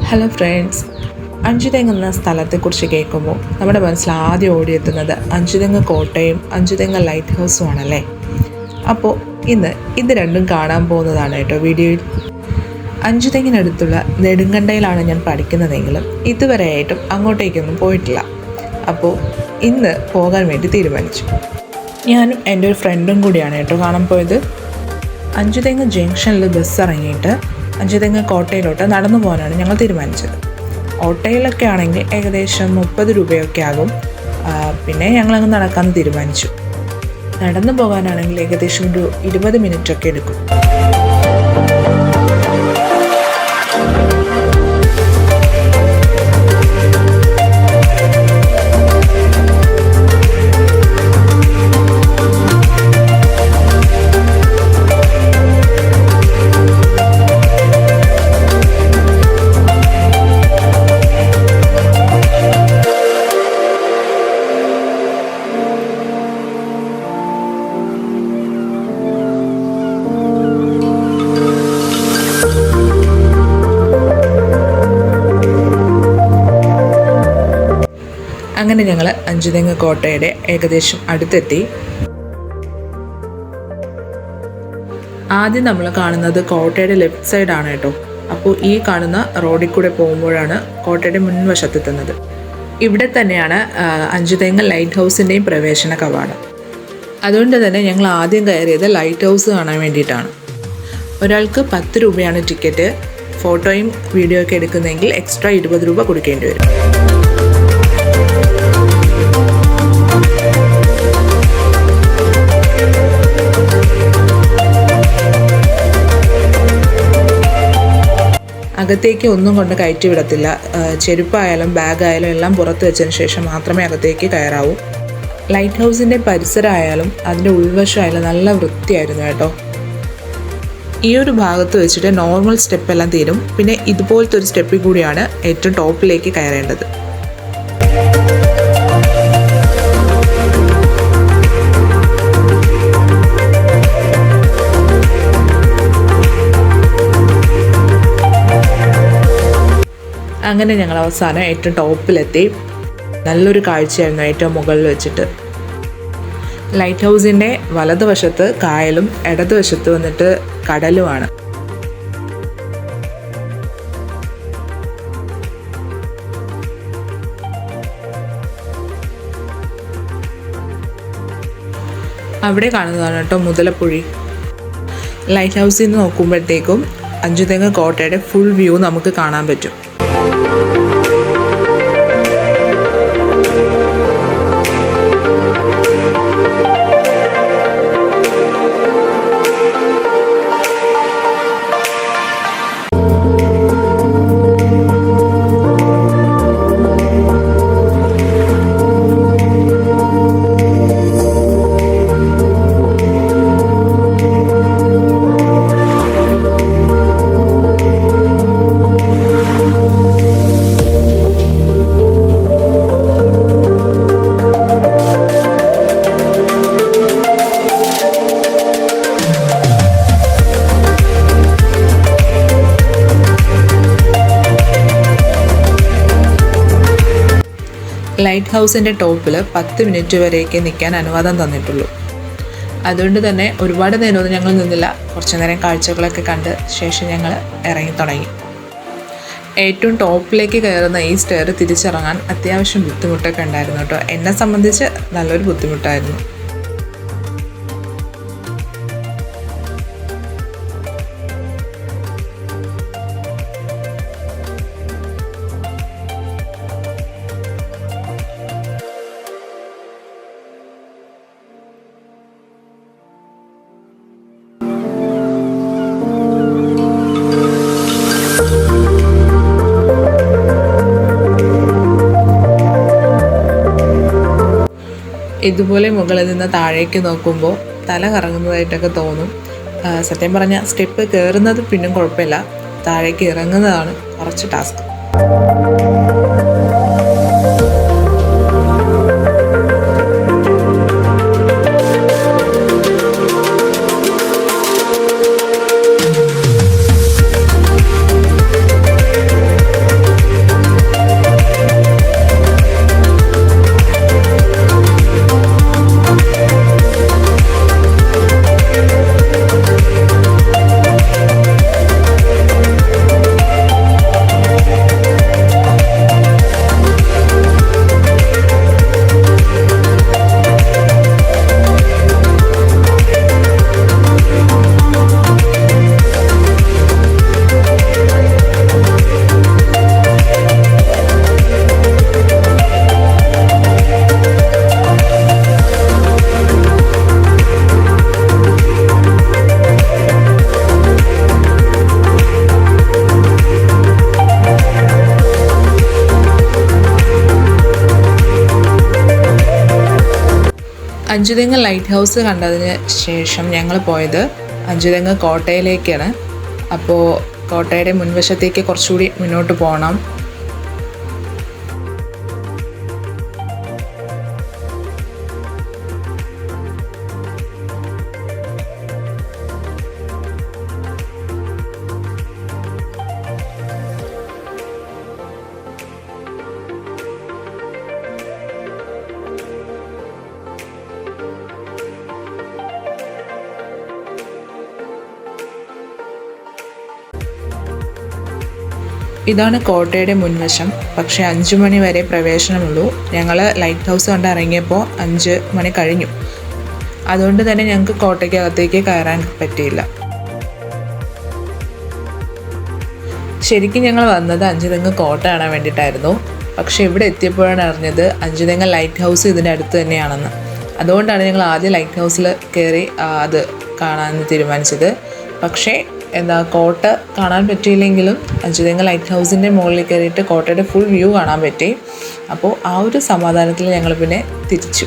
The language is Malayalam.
ഹലോ ഫ്രണ്ട്സ്, അഞ്ചുതെങ്ങ് എന്ന സ്ഥലത്തെക്കുറിച്ച് കേൾക്കുമ്പോൾ നമ്മുടെ മനസ്സിൽ ആദ്യം ഓടിയെത്തുന്നത് അഞ്ചുതെങ്ങ് കോട്ടയും അഞ്ചുതെങ്ങ് ലൈറ്റ് ഹൗസും ആണല്ലേ. അപ്പോൾ ഇന്ന് ഇത് രണ്ടും കാണാൻ പോകുന്നതാണ് കേട്ടോ വീഡിയോയിൽ. അഞ്ചുതെങ്ങിനടുത്തുള്ള നെടുങ്കണ്ടയിലാണ് ഞാൻ പഠിക്കുന്നതെങ്കിലും ഇതുവരെയായിട്ടും അങ്ങോട്ടേക്കൊന്നും പോയിട്ടില്ല. അപ്പോൾ ഇന്ന് പോകാൻ വേണ്ടി തീരുമാനിച്ചു. ഞാനും എൻ്റെ ഒരു ഫ്രണ്ടും കൂടിയാണ് കേട്ടോ കാണാൻ പോയത്. അഞ്ചുതെങ്ങ് ജംഗ്ഷനിൽ ബസ് ഇറങ്ങിയിട്ട് അഞ്ചുതെങ്ങ് കോട്ടയിലോട്ട് നടന്നു പോകാനാണ് ഞങ്ങൾ തീരുമാനിച്ചത്. ഓട്ടോയിലൊക്കെ ആണെങ്കിൽ ഏകദേശം 30 രൂപയൊക്കെ ആകും. പിന്നെ ഞങ്ങളങ്ങ് നടക്കാമെന്ന് തീരുമാനിച്ചു. നടന്നു പോകാനാണെങ്കിൽ ഏകദേശം ഒരു 20 മിനിറ്റൊക്കെ എടുക്കും. അങ്ങനെ ഞങ്ങൾ അഞ്ചുതെങ്ങ് കോട്ടയുടെ ഏകദേശം അടുത്തെത്തി. ആദ്യം നമ്മൾ കാണുന്നത് കോട്ടയുടെ ലെഫ്റ്റ് സൈഡാണ് കേട്ടോ. അപ്പോൾ ഈ കാണുന്ന റോഡിൽ കൂടെ പോകുമ്പോഴാണ് കോട്ടയുടെ മുൻവശത്തെത്തുന്നത്. ഇവിടെ തന്നെയാണ് അഞ്ചുതെങ്ങ് ലൈറ്റ് ഹൗസിൻ്റെയും പ്രവേശന കവാടം. അതുകൊണ്ട് തന്നെ ഞങ്ങൾ ആദ്യം കയറിയത് ലൈറ്റ് ഹൗസ് കാണാൻ വേണ്ടിയിട്ടാണ്. ഒരാൾക്ക് 10 രൂപയാണ് ടിക്കറ്റ്. ഫോട്ടോയും വീഡിയോ ഒക്കെ എടുക്കുന്നതെങ്കിൽ എക്സ്ട്രാ 20 രൂപ കൊടുക്കേണ്ടി വരും. അകത്തേക്ക് ഒന്നും കൊണ്ട് കയറ്റി വിടത്തില്ല. ചെരുപ്പായാലും ബാഗായാലും എല്ലാം പുറത്ത് വെച്ചതിന് ശേഷം മാത്രമേ അകത്തേക്ക് കയറാവൂ. ലൈറ്റ് ഹൗസിൻ്റെ പരിസരമായാലും അതിൻ്റെ ഉൾവശമായാലും നല്ല വൃത്തിയായിരുന്നു കേട്ടോ. ഈ ഒരു ഭാഗത്ത് വെച്ചിട്ട് നോർമൽ സ്റ്റെപ്പെല്ലാം തീരും. പിന്നെ ഇതുപോലത്തെ ഒരു സ്റ്റെപ്പിൽ കൂടിയാണ് ഏറ്റവും ടോപ്പിലേക്ക് കയറേണ്ടത്. അങ്ങനെ ഞങ്ങൾ അവസാനം ഏറ്റവും ടോപ്പിലെത്തി. നല്ലൊരു കാഴ്ചയായിരുന്നു ഏറ്റവും മുകളിൽ വെച്ചിട്ട്. ലൈറ്റ് ഹൗസിൻ്റെ വലതുവശത്ത് കായലും ഇടതുവശത്ത് വന്നിട്ട് കടലുമാണ്. അവിടെ കാണുന്നതാണ് കേട്ടോ മുതലപ്പുഴി. ലൈറ്റ് ഹൗസിൽ നിന്ന് നോക്കുമ്പോഴത്തേക്കും അഞ്ചുതെങ്ങ് കോട്ടയുടെ ഫുൾ വ്യൂ നമുക്ക് കാണാൻ പറ്റും. ലൈറ്റ് ഹൗസിൻ്റെ ടോപ്പിൽ 10 മിനിറ്റ് വരെയൊക്കെ നിൽക്കാൻ അനുവാദം തന്നിട്ടുള്ളൂ. അതുകൊണ്ട് തന്നെ ഒരുപാട് നേരമൊന്നും ഞങ്ങൾ നിന്നില്ല. കുറച്ച് നേരം കാഴ്ചകളൊക്കെ കണ്ട് ശേഷം ഞങ്ങൾ ഇറങ്ങി തുടങ്ങി. ഏറ്റവും ടോപ്പിലേക്ക് കയറുന്ന ഈ സ്റ്റെയർ തിരിച്ചിറങ്ങാൻ അത്യാവശ്യം ബുദ്ധിമുട്ടൊക്കെ ഉണ്ടായിരുന്നു കേട്ടോ. എന്നെ സംബന്ധിച്ച് നല്ലൊരു ബുദ്ധിമുട്ടായിരുന്നു. ഇതുപോലെ മുകളിൽ നിന്ന് താഴേക്ക് നോക്കുമ്പോൾ തല കറങ്ങുന്നതായിട്ടൊക്കെ തോന്നും. സത്യം പറഞ്ഞാൽ സ്റ്റെപ്പ് കയറുന്നത് പിന്നും കുഴപ്പമില്ല, താഴേക്ക് ഇറങ്ങുന്നതാണ് കുറച്ച് ടാസ്ക്. അഞ്ചുതെങ്ങ് ലൈറ്റ് ഹൗസ് കണ്ടതിന് ശേഷം ഞങ്ങൾ പോയത് അഞ്ചുതെങ്ങ് കോട്ടയിലേക്കാണ്. അപ്പോൾ കോട്ടയുടെ മുൻവശത്തേക്ക് കുറച്ചുകൂടി മുന്നോട്ട് പോകണം. ഇതാണ് കോട്ടയുടെ മുൻവശം. പക്ഷേ 5 മണി വരെ പ്രവേശനമുള്ളൂ. ഞങ്ങൾ ലൈറ്റ് ഹൗസ് കണ്ട് ഇറങ്ങിയപ്പോൾ 5 മണി കഴിഞ്ഞു. അതുകൊണ്ട് തന്നെ ഞങ്ങൾക്ക് കോട്ടയ്ക്കകത്തേക്ക് കയറാൻ പറ്റിയില്ല. ശരിക്കും ഞങ്ങൾ വന്നത് അഞ്ചുതെങ്ങ് കോട്ട കാണാൻ വേണ്ടിയിട്ടായിരുന്നു. പക്ഷേ ഇവിടെ എത്തിയപ്പോഴാണ് അറിഞ്ഞത് അഞ്ചുതെങ്ങ് ലൈറ്റ് ഹൗസ് ഇതിൻ്റെ അടുത്ത് തന്നെയാണെന്ന്. അതുകൊണ്ടാണ് ഞങ്ങൾ ആദ്യം ലൈറ്റ് ഹൗസിൽ കയറി അത് കാണാൻ തീരുമാനിച്ചത്. പക്ഷേ കോട്ട കാണാൻ പറ്റിയില്ലെങ്കിലും അഞ്ചുതെങ്ങ് ലൈറ്റ് ഹൗസിൻ്റെ മുകളിൽ കയറിയിട്ട് കോട്ടയുടെ ഫുൾ വ്യൂ കാണാൻ പറ്റി. അപ്പോൾ ആ ഒരു സമാധാനത്തിൽ ഞങ്ങൾ പിന്നെ തിരിച്ചു.